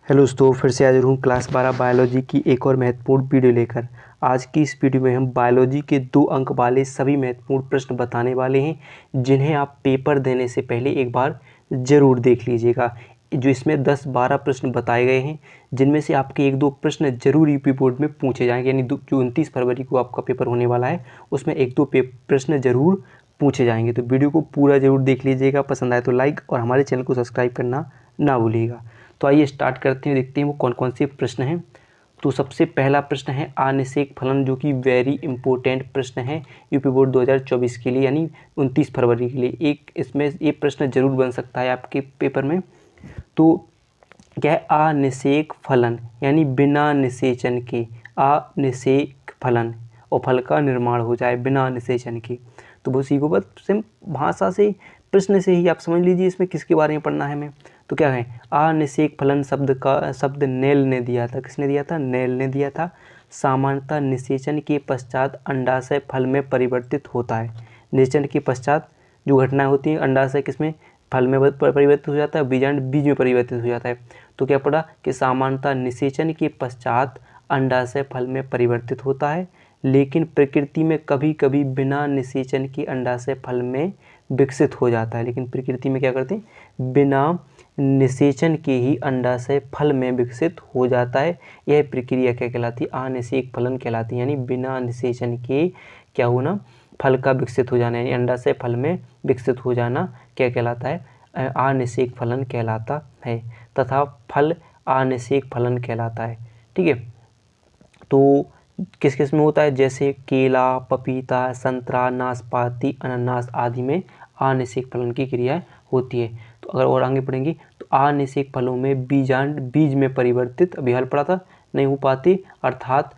Hello दोस्तों, फिर से हाजिर हूँ क्लास 12 बायोलॉजी की एक और महत्वपूर्ण वीडियो लेकर। आज की इस वीडियो में हम बायोलॉजी के 2 अंक वाले सभी महत्वपूर्ण प्रश्न बताने वाले हैं, जिन्हें आप पेपर देने से पहले एक बार ज़रूर देख लीजिएगा। जो इसमें 10-12 प्रश्न बताए गए हैं, जिनमें से आपके 1-2 प्रश्न जरूर यूपी बोर्ड में पूछे जाएंगे। यानी जो 29 फरवरी को आपका पेपर होने वाला है, उसमें 1-2 प्रश्न जरूर पूछे जाएंगे। तो वीडियो को पूरा जरूर देख लीजिएगा। पसंद आए तो लाइक और हमारे चैनल को सब्सक्राइब करना ना भूलिएगा। तो आइए स्टार्ट करते हैं, देखते हैं वो कौन कौन से प्रश्न हैं। तो सबसे पहला प्रश्न है अनिषेक फलन, जो कि वेरी इंपॉर्टेंट प्रश्न है यूपी बोर्ड 2024 के लिए, यानी 29 फरवरी के लिए। इसमें ये प्रश्न जरूर बन सकता है आपके पेपर में। तो क्या है अनिषेक फलन, यानी बिना निषेचन के अनिषेक फलन, और फल का निर्माण हो जाए बिना निषेचन के। तो बस इसी को बस सिम भाषा से, प्रश्न से ही आप समझ लीजिए इसमें किसके बारे में पढ़ना है हमें। तो क्या है अनिषेक फलन शब्द नेल ने दिया था। किसने दिया था? नेल ने दिया था। सामान्यतः निषेचन के पश्चात अंडाशय फल में परिवर्तित होता है। निषेचन के पश्चात जो घटनाएं होती हैं, अंडाशय किसमें? फल में परिवर्तित हो जाता है, बीजांड बीज में परिवर्तित हो जाता है। तो क्या पढ़ा कि सामान्यतः निषेचन के पश्चात अंडाशय फल में परिवर्तित होता है, लेकिन प्रकृति में कभी कभी बिना निषेचन के अंडाशय फल में विकसित हो जाता है। लेकिन प्रकृति में क्या करते हैं? बिना निषेचन के ही अंडाशय फल में विकसित हो जाता है। यह प्रक्रिया क्या कहलाती है? अनिषेक फलन कहलाती है। यानी बिना निषेचन के क्या होना? फल का विकसित हो जाना, यानी अंडाशय फल में विकसित हो जाना क्या कहलाता है? अनिषेक फलन कहलाता है, तथा फल अनिषेक फलन कहलाता है। ठीक है। तो किस किस में होता है? जैसे केला, पपीता, संतरा, नाशपाती, अनानास आदि में अनिषेक फलन की क्रिया होती है। तो अगर और आगे पढ़ेंगे तो अनिषेक फलों में बीजांड बीज में परिवर्तित, अभी हल पढ़ा था, नहीं हो पाते, अर्थात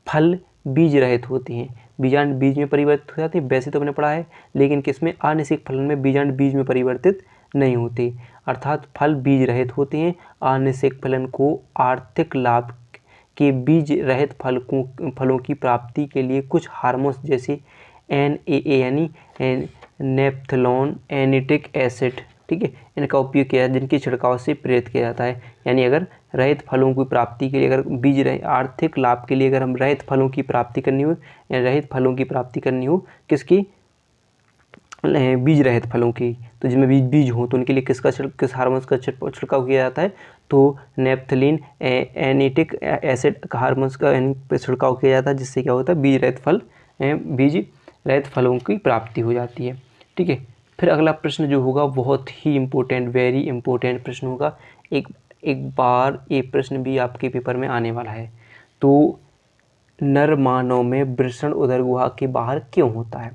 फल बीज रहित होते हैं। बीजांड बीज में परिवर्तित हो जाते हैं, वैसे तो हमने पढ़ा है, लेकिन किसमें? अनिषेक फलन में बीजांड बीज में परिवर्तित नहीं होते, अर्थात फल बीज रहित होते हैं। अनिषेक फलन को आर्थिक लाभ के बीज रहित फलों की प्राप्ति के लिए कुछ हार्मोन्स जैसे NAA यानी नेप्थेलॉन एनिटिक एसिड, ठीक है, इनका उपयोग किया जाता है, जिनके छिड़काव से प्रेरित किया जाता है। यानी अगर रहित फलों की प्राप्ति के लिए, अगर बीज रहित आर्थिक लाभ के लिए अगर हम रहित फलों की प्राप्ति करनी हो, या रहित फलों की प्राप्ति करनी हो, किसकी? बीज रहित फलों की, तो जिनमें बीज हो, तो उनके लिए किस हार्मोन्स का छिड़काव किया जाता है? तो नेप्थलीन एनिटिक एसिड हार्मोन्स का छिड़काव किया जाता है, जिससे क्या होता है? बीज रहित फलों की प्राप्ति हो जाती है। ठीक है। फिर अगला प्रश्न जो होगा बहुत ही इम्पोर्टेंट, वेरी इंपॉर्टेंट प्रश्न होगा। एक बार ये प्रश्न भी आपके पेपर में आने वाला है। तो नर मानव में वृषण उदर गुहा के बाहर क्यों होता है?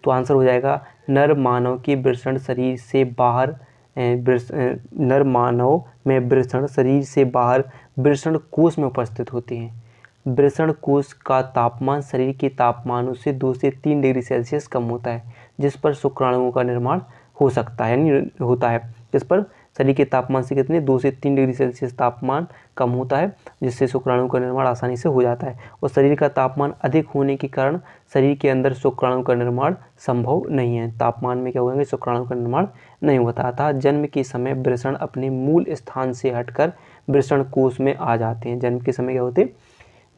तो आंसर हो जाएगा नर मानव के वृषण शरीर से बाहर, नर मानव में वृषण शरीर से बाहर वृषण कोश में उपस्थित होते हैं। वृषण कोश का तापमान शरीर के तापमानों से 2 से 3 डिग्री सेल्सियस कम होता है, जिस पर शुक्राणुओं का निर्माण हो सकता है, यानी होता है। जिस पर शरीर के तापमान से कितने? 2 से 3 डिग्री सेल्सियस तापमान कम होता है, जिससे शुक्राणुओं का निर्माण आसानी से हो जाता है। और शरीर का तापमान अधिक होने के कारण शरीर के अंदर शुक्राणु का निर्माण संभव नहीं है। तापमान में क्या होंगे? शुक्राणु का निर्माण नहीं होता। अतः जन्म के समय वृषण अपने मूल स्थान से हटकर वृषण कोश में आ जाते हैं। जन्म के समय क्या होते हैं?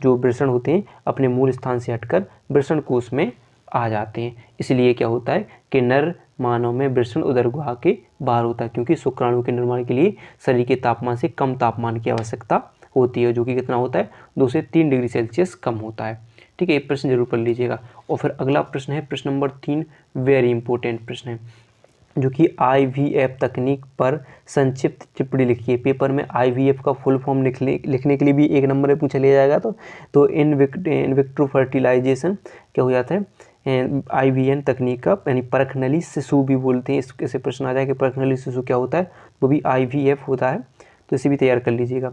जो वृषण होते हैं अपने मूल स्थान से हटकर वृषण कोश में आ जाते हैं। इसलिए क्या होता है कि नर मानव में वृषण उदर गुहा के बाहर होता है, क्योंकि शुक्राणु के निर्माण के लिए शरीर के तापमान से कम तापमान की आवश्यकता होती है, जो कि कितना होता है? 2 से 3 डिग्री सेल्सियस कम होता है। ठीक है, ये प्रश्न जरूर पढ़ लीजिएगा। और फिर अगला प्रश्न है प्रश्न नंबर 3, वेरी इंपॉर्टेंट प्रश्न है, जो कि IVF तकनीक पर संक्षिप्त टिप्पणी लिखिए। पेपर में IVF का फुल फॉर्म लिखने के लिए भी 1 नंबर में पूछा लिया जाएगा। तो इन विट्रो फर्टिलाइजेशन क्या हो जाता है? IVN तकनीक का, यानी परखनली शिशु भी बोलते हैं इससे प्रश्न आ जाए कि परखनली शिशु क्या होता है, वो भी IVF होता है। तो इसे भी तैयार कर लीजिएगा।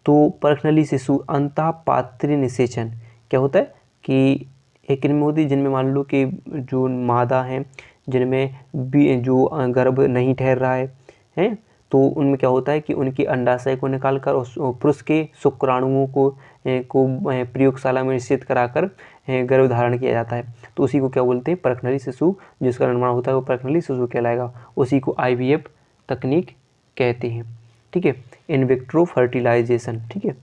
तो परखनली शिशु अंतःपात्री निषेचन क्या होता है कि एक इनमें होती है, जिनमें मान लो कि जो मादा हैं, जिनमें जो गर्भ नहीं ठहर रहा है, तो उनमें क्या होता है कि उनके अंडाशय को निकालकर और पुरुष के शुक्राणुओं को प्रयोगशाला में निश्चित कराकर गर्भ धारण किया जाता है। तो उसी को क्या बोलते हैं? परखनली शिशु, जिसका निर्माण होता है वो परखनली शिशु कहलाएगा। उसी को IVF तकनीक कहते हैं। ठीक है, इन विट्रो फर्टिलाइजेशन। ठीक है,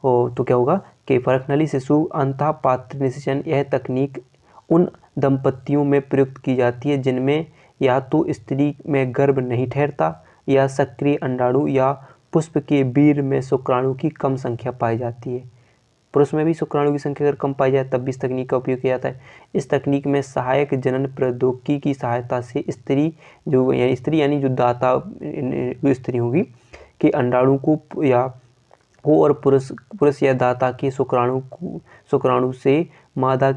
और तो क्या होगा कि परखनली शिशु अंतः पात्र निषेचन, यह तकनीक उन दंपतियों में प्रयुक्त की जाती है जिनमें या तो स्त्री में गर्भ नहीं ठहरता या सक्रिय अंडाणु या पुष्प के बीज में शुक्राणु की कम संख्या पाई जाती है। पुरुष में भी शुक्राणु की संख्या अगर कम पाई जाए तब भी इस तकनीक का उपयोग किया जाता है। इस तकनीक में सहायक जनन प्रौद्योगिकी की सहायता से स्त्री यानी जो दाता जो स्त्री होगी कि अंडाणु को या हो और पुरुष या दाता के शुक्राणु से मादा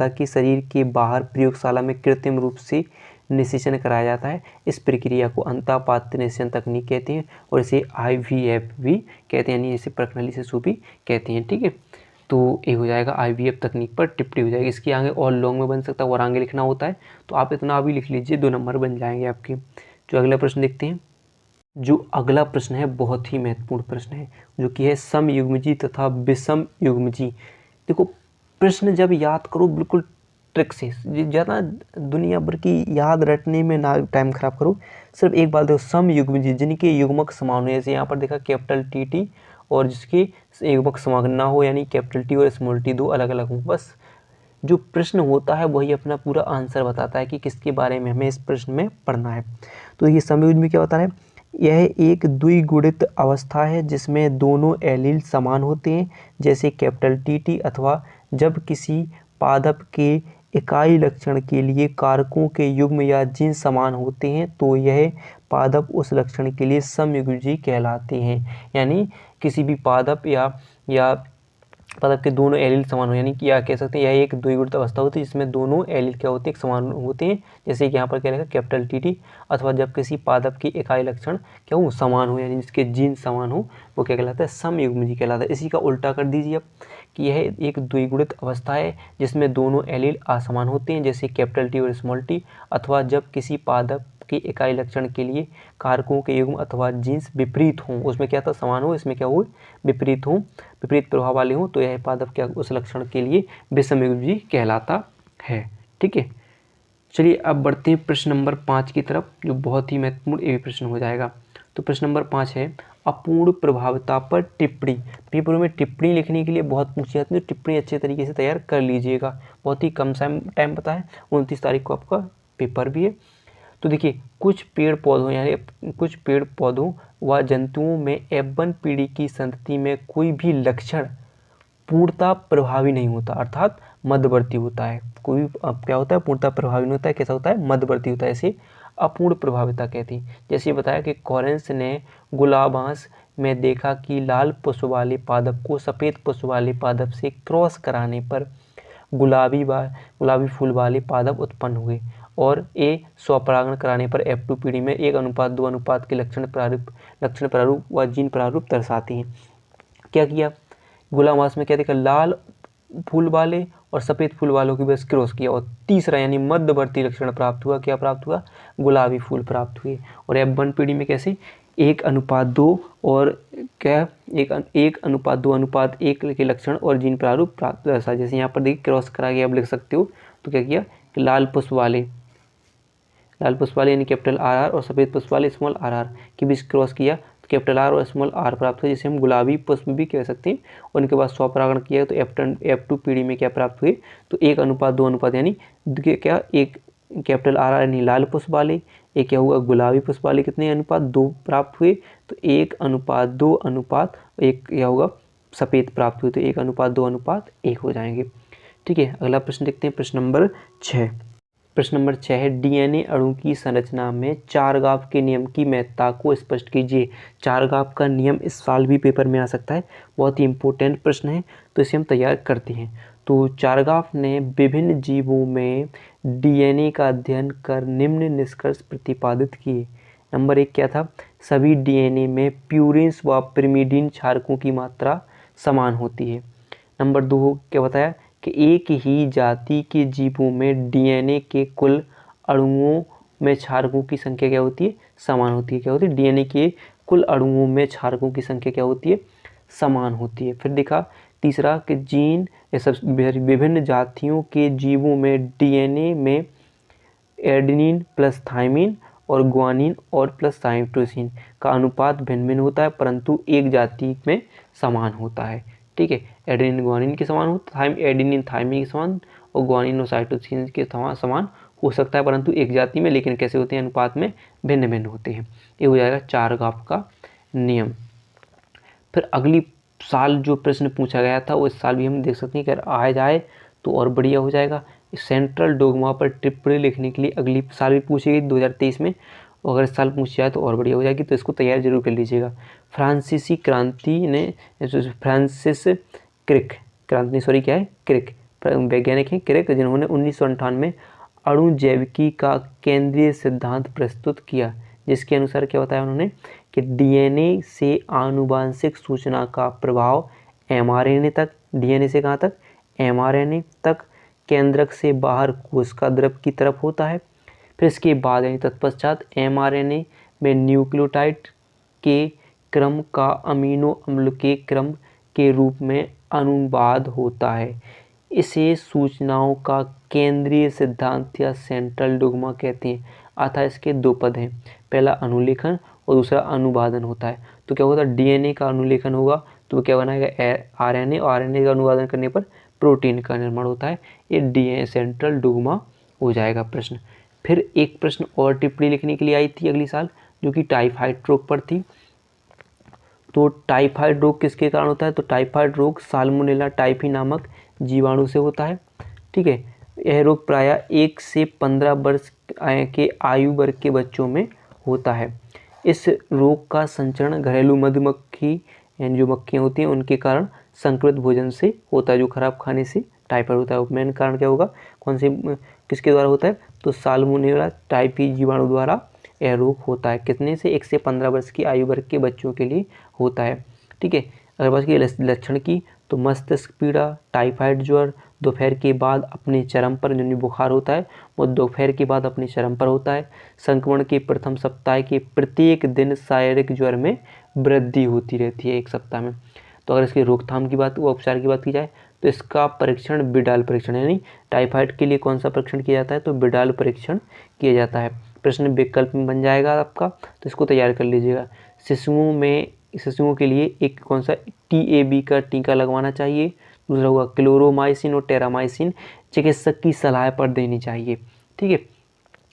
के शरीर के बाहर प्रयोगशाला में कृत्रिम रूप से निषेचन कराया जाता है। इस प्रक्रिया को अंतःपात्र निषेचन तकनीक कहते हैं और इसे IVF भी कहते हैं, यानी इसे परखनली शिशु भी कहते हैं। ठीक है, तो ये हो जाएगा IVF तकनीक पर टिप्पणी हो जाएगी। इसकी आगे और लॉन्ग में बन सकता है और आगे लिखना होता है, तो आप इतना अभी लिख लीजिए, 2 नंबर बन जाएंगे आपके। जो अगला प्रश्न देखते हैं। जो अगला प्रश्न है बहुत ही महत्वपूर्ण प्रश्न है, जो कि है समयुग्मजी तथा विषमयुग्मजी। देखो, प्रश्न जब याद करो बिल्कुल ट्रिक से, ज़्यादा दुनिया भर की याद रटने में ना टाइम खराब करो। सिर्फ एक बात देखो, समयुग्मजी जिनके युग्मक समान हो, जैसे यहाँ पर देखा कैपिटल TT और जिसके युग्मक समान ना हो, यानी कैपिटल T और स्मॉल t दो अलग अलग हो। बस जो प्रश्न होता है वही अपना पूरा आंसर बताता है कि किसके बारे में हमें इस प्रश्न में पढ़ना है। तो ये समयुग्मी क्या बता रहा है, यह एक द्विगुणित अवस्था है जिसमें दोनों एलील समान होते हैं, जैसे कैपिटल TT, अथवा जब किसी पादप के इकाई लक्षण के लिए कारकों के युग्म या जीन समान होते हैं तो यह पादप उस लक्षण के लिए समयुग्मजी कहलाते हैं। यानी किसी भी पादप या पादप के दोनों एलील समान हो, यानी कि या कह सकते हैं यह एक द्विगुणित अवस्था होती है जिसमें दोनों एलील क्या होते हैं, समान होते हैं, जैसे कि यहाँ पर क्या रहेगा कैपिटल TT, अथवा जब किसी पादप की इकाई लक्षण क्या हो, समान हो, यानी जिसके जीन समान हो, वो क्या कहलाता है, समयुग्मजी कहलाता है। इसी का उल्टा कर दीजिए अब कि यह एक द्विगुणित अवस्था है जिसमें दोनों एलील असमान होते हैं, जैसे कैपिटल T और स्मॉल t, अथवा जब किसी पादप के इकाई लक्षण के लिए कारकों के युग्म अथवा जीन्स विपरीत हों, उसमें क्या था, समान हो, इसमें क्या हो, विपरीत हों, विपरीत प्रभाव वाले हों, तो यह पादप क्या उस लक्षण के लिए विषमयुग्मजी कहलाता है। ठीक है, चलिए अब बढ़ते हैं प्रश्न नंबर 5 की तरफ, जो बहुत ही महत्वपूर्ण ये प्रश्न हो जाएगा। तो प्रश्न नंबर 5 है अपूर्ण प्रभाविता पर टिप्पणी। पेपर में टिप्पणी लिखने के लिए बहुत पूछी जाती है, तो टिप्पणी अच्छे तरीके से तैयार कर लीजिएगा। बहुत ही कम टाइम पता है, 29 तारीख को आपका पेपर भी है। तो देखिए, कुछ पेड़ पौधों व जंतुओं में F1 पीढ़ी की संतति में कोई भी लक्षण पूर्णतः प्रभावी नहीं होता, अर्थात मध्यवर्ती होता है। कोई क्या होता है, पूर्णतः प्रभावी नहीं होता है, कैसा होता है, मध्यवर्ती होता है, इसे अपूर्ण प्रभाविता कहते हैं। जैसे बताया कि कॉरेंस ने गुलाबांस में देखा कि लाल पुष्प वाले पादप को सफ़ेद पुष्प वाले पादप से क्रॉस कराने पर गुलाबी फूल वाले पादप उत्पन्न हुए, और स्वपरागण कराने पर F2 पीढ़ी में 1:2 अनुपात के लक्षण प्रारूप व जीन प्रारूप दर्शाती हैं। क्या किया, गुलाबांस में क्या देखा, लाल फूल वाले और सफ़ेद फूल वालों की बस क्रॉस किया, और तीसरा यानी मध्यवर्ती लक्षण प्राप्त हुआ, क्या प्राप्त हुआ, गुलाबी फूल प्राप्त हुए। और F1 पीढ़ी में कैसे 1:2 और क्या 1:2:1 के लक्षण और जीन प्रारूप प्राप्त दर्शा। जैसे यहाँ पर देखिए क्रॉस करा के आप लिख सकते हो, तो क्या किया कि लाल पुष्प वाले यानी कैपिटल RR और सफ़ेद पुष्प वाले स्मॉल RR के बीच क्रॉस किया, तो कैपिटल R और स्मॉल R प्राप्त हुआ, जिसे हम गुलाबी पुष्प भी कह सकते हैं। और उनके बाद स्वपरागण किया तो F2 पीढ़ी में क्या प्राप्त हुए, तो 1:2 यानी क्या, एक कैपिटल RR यानी लाल पुष्प वाले, एक क्या हुआ, गुलाबी पुष्प वाले, कितने अनुपात, 2 प्राप्त हुए, तो 1:2:1 क्या होगा, सफ़ेद प्राप्त हुए, तो 1:2:1 हो जाएंगे। ठीक है, अगला प्रश्न देखते हैं, प्रश्न नंबर 6। प्रश्न नंबर 6 है DNA अणु की संरचना में चारगाव के नियम की महत्ता को स्पष्ट कीजिए। चारगाव का नियम इस साल भी पेपर में आ सकता है, बहुत ही इंपॉर्टेंट प्रश्न है, तो इसे हम तैयार करते हैं। तो चारगाव ने विभिन्न जीवों में DNA का अध्ययन कर निम्न निष्कर्ष प्रतिपादित किए। नंबर 1 क्या था, सभी DNA में प्यूरिन्स व पिरिमिडीन क्षारकों की मात्रा समान होती है। नंबर 2 क्या बताया कि एक ही जाति के जीवों में DNA के कुल अणुओं में क्षारकों की संख्या क्या होती है, समान होती है। क्या होती है, DNA के कुल अणुओं में क्षारकों की संख्या क्या होती है, समान होती है। फिर देखा तीसरा कि जीन विभिन्न जातियों के जीवों में DNA में एडेनिन प्लस थाइमिन और ग्वानिन और प्लस साइटोसिन का अनुपात भिन्न भिन्न होता है, परंतु एक जाति में समान होता है। ठीक है, एडेनिन ग्वानिन के समान होता है, एडेनिन थायमिन के समान, और ग्वानिन और साइटोसिन के समान हो सकता है, परंतु एक जाति में, लेकिन कैसे होते हैं, अनुपात में भिन्न भिन्न होते हैं। ये हो जाएगा चारगाफ का नियम। फिर अगली साल जो प्रश्न पूछा गया था वो इस साल भी हम देख सकते हैं कि अगर आ जाए तो और बढ़िया हो जाएगा। सेंट्रल डोगमा पर टिप्पणी लिखने के लिए अगली साल भी पूछी गई 2023 में, और अगर इस साल पूछ जाए तो और बढ़िया हो जाएगी, तो इसको तैयार जरूर कर लीजिएगा। फ्रांसीसी क्रांति ने फ्रांसिस क्रिक क्रांति सॉरी क्या है क्रिक वैज्ञानिक हैं क्रिक, जिन्होंने 1958 में अणु जैविकी का केंद्रीय सिद्धांत प्रस्तुत किया, जिसके अनुसार क्या बताया उन्होंने कि डीएनए से आनुवांशिक सूचना का प्रभाव एमआरएनए तक, डीएनए से कहाँ तक, एमआरएनए तक, केंद्रक से बाहर कोशिका द्रव की तरफ होता है। फिर इसके बाद यानी तत्पश्चात एमआरएनए में न्यूक्लियोटाइड के क्रम का अमीनो अम्ल के क्रम के रूप में अनुवाद होता है। इसे सूचनाओं का केंद्रीय सिद्धांत या सेंट्रल डोगमा कहते हैं। अतः इसके दो पद हैं, पहला अनुलेखन और दूसरा अनुवादन होता है। तो क्या होता है, डीएनए का अनुलेखन होगा तो वो क्या बनाएगा आरएनए, और आरएनए का अनुवादन करने पर प्रोटीन का निर्माण होता है। ये डीएनए सेंट्रल डोगमा हो जाएगा प्रश्न। फिर एक प्रश्न और टिप्पणी लिखने के लिए आई थी अगली साल, जो कि टाइफाइड रोग पर थी। तो टाइफाइड रोग किसके कारण होता है, तो टाइफाइड रोग साल्मोनेला टाइफी नामक जीवाणु से होता है। ठीक है, यह रोग प्रायः 1 से 15 वर्ष के आयु वर्ग के बच्चों में होता है। इस रोग का संचरण घरेलू मधुमक्खी यानी जो मक्खियाँ होती हैं उनके कारण संक्रमित भोजन से होता है, जो खराब खाने से टाइफाइड होता है। मेन कारण क्या होगा, कौन से किसके द्वारा होता है, तो साल्मोनेला टाइफी जीवाणु द्वारा यह रोग होता है। कितने से, 1 से 15 वर्ष की आयु वर्ग के बच्चों के लिए होता है। ठीक है, अगर बात की लक्षण की, तो मस्तिष्क पीड़ा, टाइफाइड ज्वर दोपहर के बाद अपने चरम पर, जो बुखार होता है वो दोपहर के बाद अपने चरम पर होता है। संक्रमण के प्रथम सप्ताह के प्रत्येक दिन शारीरिक ज्वर में वृद्धि होती रहती है 1 सप्ताह में। तो अगर इसकी रोकथाम की बात, उपचार की बात की जाए, तो इसका परीक्षण बिडाल परीक्षण, यानी टाइफाइड के लिए कौन सा परीक्षण किया जाता है, तो बिडाल परीक्षण किया जाता है। प्रश्न विकल्प में बन जाएगा आपका, तो इसको तैयार कर लीजिएगा। शिशुओं के लिए एक कौन सा टीएबी का टीका लगवाना चाहिए, दूसरा हुआ क्लोरोमाइसिन और टेरामाइसिन चिकित्सक की सलाह पर देनी चाहिए। ठीक है,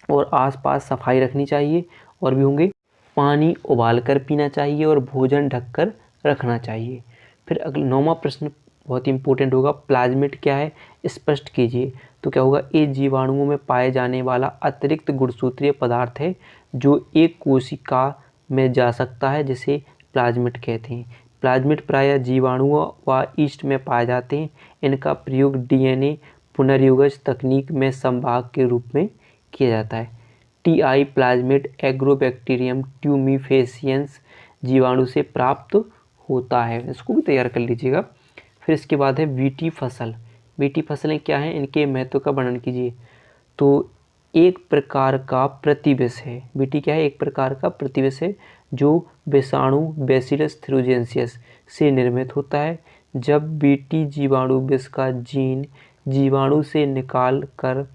और आसपास सफाई रखनी चाहिए, और भी होंगे, पानी उबाल कर पीना चाहिए और भोजन ढककर रखना चाहिए। फिर अगला 9वां प्रश्न बहुत ही इंपॉर्टेंट होगा, प्लाज्मिड क्या है, स्पष्ट कीजिए। तो क्या होगा, ये जीवाणुओं में पाए जाने वाला अतिरिक्त गुणसूत्रीय पदार्थ है जो एक कोशिका में जा सकता है, जिसे प्लाज्मिड कहते हैं। प्लाज्मिड प्रायः जीवाणुओं व ईस्ट में पाए जाते हैं। इनका प्रयोग डीएनए पुनर्योगज तकनीक में संभाग के रूप में किया जाता है। टीआई प्लाज्मिड एग्रोबैक्टीरियम ट्यूमिफेसियंस जीवाणु से प्राप्त होता है, इसको भी तैयार कर लीजिएगा। फिर इसके बाद है बीटी फसल। बीटी फसलें क्या हैं, इनके महत्व का वर्णन कीजिए। तो एक प्रकार का प्रतिविष है, बीटी क्या है, एक प्रकार का प्रतिविष है जो विषाणु बैसिलस थ्यूरोजेंसियस से निर्मित होता है। जब बीटी जीवाणु विष का जीन जीवाणु से निकाल कर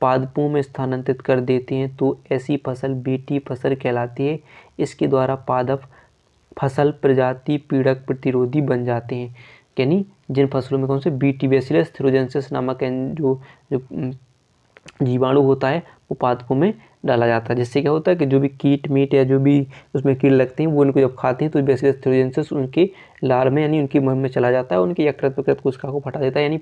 पादपों में स्थानांतरित कर देते हैं तो ऐसी फसल बीटी फसल कहलाती है। इसके द्वारा पादप फसल प्रजाति पीड़क प्रतिरोधी बन जाते हैं। यानी जिन फसलों में कौन से बीटी बैसिलस थ्यूरोजेंसियस नामक जो जीवाणु होता है वो पादपों में डाला जाता है, जिससे क्या होता है कि जो भी कीट मीट या जो भी उसमें कीड़े लगते हैं वो उनको जब खाते हैं तो बैसिलस थ्यूरोजेंसियस उनके लार में यानी उनकी मुंह में चला जाता है, उनकी यकृत प्रकृत कोशिका को फटा देता है, यानी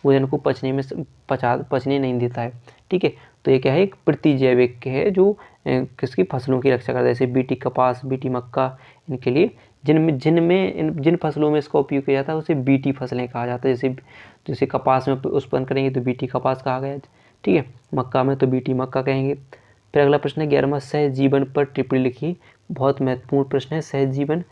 भोजन को पचने नहीं देता है। ठीक है, तो ये क्या है, एक प्रतिजैविक है जो किसकी फसलों की रक्षा करता है, जैसे बीटी कपास, बीटी मक्का, इनके लिए जिन फसलों में इसका उपयोग किया जाता है उसे बीटी फसलें कहा जाता है। जैसे कपास में उत्पन्न करेंगे तो बीटी कपास कहा गया। ठीक है, मक्का में तो बीटी मक्का कहेंगे। फिर अगला प्रश्न है 11वां, सहजीवन पर टिप्पणी लिखिए। बहुत महत्वपूर्ण प्रश्न है सहजीवन।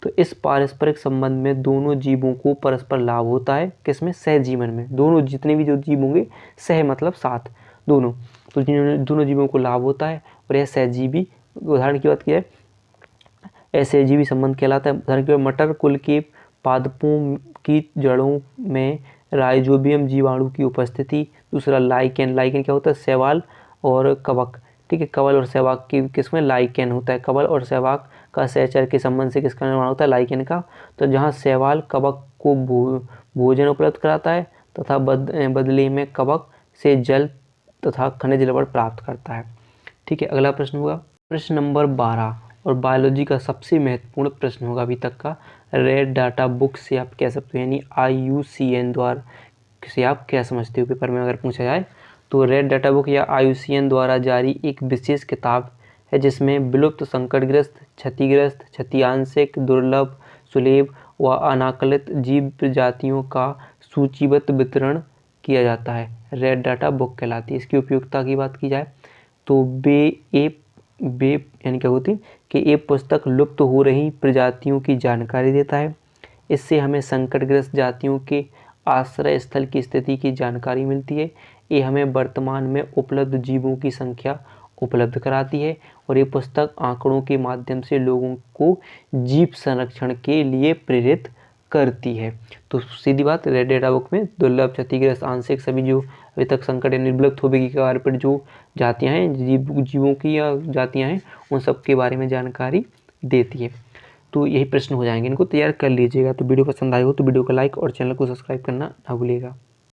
तो इस पारस्परिक संबंध में दोनों जीवों को परस्पर लाभ होता है, किसमें, सहजीवन में। दोनों जितने भी जो जीव होंगे, सह मतलब साथ, दोनों, तो दोनों जीवों को लाभ होता है और यह सहजीवी। उदाहरण की बात की जाए, असहजीवी संबंध कहलाता है। उदाहरण के लिए मटर कुल के पादपों की जड़ों में राइजोबियम जीवाणु की उपस्थिति। दूसरा लाइकेन, लाइकेन क्या होता है, शैवाल और कवक, ठीक है। कवल और सहवाग की किसमें लाइकेन होता है, कवल और सहवाग का सहचर के संबंध से किसका निर्माण होता है, लाइकेन का। तो जहाँ शैवाल कवक को भोजन उपलब्ध कराता है तथा बदले में कवक से जल तथा खनिज लवण प्राप्त करता है। ठीक है। अगला प्रश्न होगा प्रश्न नंबर 12 और बायोलॉजी का सबसे महत्वपूर्ण प्रश्न होगा अभी तक का। रेड डाटा बुक से आप कह सकते हो यानी IUCN द्वारा से आप क्या समझते हो, पेपर में अगर पूछा जाए तो रेड डाटा बुक या IUCN द्वारा जारी एक विशेष किताब है जिसमें विलुप्त, संकटग्रस्त, क्षतिग्रस्त, क्षतिआंशिक, दुर्लभ, सुलभ व अनाकलित जीव प्रजातियों का सूचीबद्ध वितरण किया जाता है, रेड डाटा बुक कहलाती है। इसकी उपयोगिता की बात की जाए तो बे यानी क्या होती है कि ये पुस्तक लुप्त हो रही प्रजातियों की जानकारी देता है। इससे हमें संकटग्रस्त जातियों के आश्रय स्थल की स्थिति की जानकारी मिलती है। ये हमें वर्तमान में उपलब्ध जीवों की संख्या उपलब्ध कराती है और ये पुस्तक आंकड़ों के माध्यम से लोगों को जीव संरक्षण के लिए प्रेरित करती है। तो सीधी बात, रेड डाटा बुक में दुर्लभ, क्षतिग्रस्त, आंशिक सभी जो अभी तक संकट या विलुप्त होने के कार्य पर जो जातियाँ हैं, जीवों की या जातियाँ हैं, उन सब के बारे में जानकारी देती है। तो यही प्रश्न हो जाएंगे, इनको तैयार कर लीजिएगा। तो वीडियो पसंद आए हो तो वीडियो को लाइक और चैनल को सब्सक्राइब करना ना भूलिएगा।